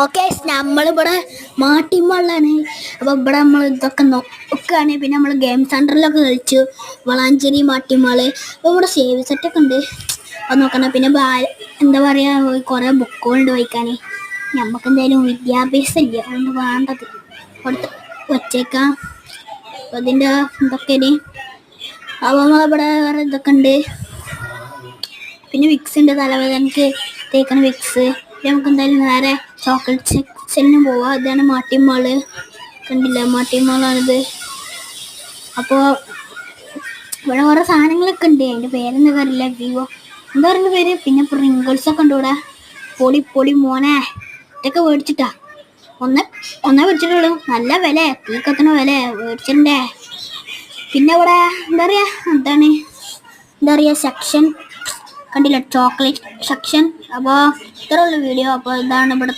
Okay, നമ്മളിവിടെ മാട്ടിമള്ളാണ്. അപ്പോൾ ഇവിടെ നമ്മൾ ഇതൊക്കെ നോക്കുകയാണ്. പിന്നെ നമ്മൾ ഗെയിം സെൻറ്ററിലൊക്കെ കളിച്ചു, വളാഞ്ചേരി മാട്ടിമാള്. അപ്പോൾ ഇവിടെ സേവ് സെറ്റൊക്കെ ഉണ്ട്, അത് നോക്കണം. പിന്നെ എന്താ പറയുക, കുറേ ബുക്കുകളുണ്ട് വായിക്കാൻ. നമുക്ക് എന്തായാലും വിദ്യാഭ്യാസം ഇല്ല, അതുകൊണ്ട് വേണ്ടത് അടുത്ത് വച്ചേക്കാം. അപ്പോൾ അതിൻ്റെ ഇതൊക്കെ അപ്പോൾ നമ്മളിവിടെ വേറെ ഇതൊക്കെ ഉണ്ട്. പിന്നെ വിക്സ് ഉണ്ട്, തലവേദനക്ക് തേക്കുന്ന വിക്സ്. നമുക്ക് എന്തായാലും നേരെ ചോക്ലേറ്റ് സെക്ഷനിന് പോവാം. ഇതാണ് മാട്ടിമാള്, കണ്ടില്ല, മാട്ടിമാളാണിത്. അപ്പോൾ ഇവിടെ ഓരോ സാധനങ്ങളൊക്കെ ഉണ്ട്, അതിൻ്റെ പേരെന്താ അറിയില്ല, വിവോ എന്താ പറയുന്ന പേര്. പിന്നെ പ്രിങ്കിൾസൊക്കെ ഉണ്ട് ഇവിടെ. പൊടി മോനെ, ഇതൊക്കെ മേടിച്ചിട്ടാ, ഒന്നേ മേടിച്ചിട്ടുള്ളൂ. നല്ല വില, തീക്കത്തിന് വില, മേടിച്ചിട്ടുണ്ടേ. പിന്നെ ഇവിടെ എന്താ പറയുക സെക്ഷൻ കണ്ടില്ല, ചോക്ലേറ്റ് സെക്ഷൻ. അപ്പോൾ ഇത്രയുള്ള വീഡിയോ. അപ്പോൾ ഇതാണ് ഇവിടെ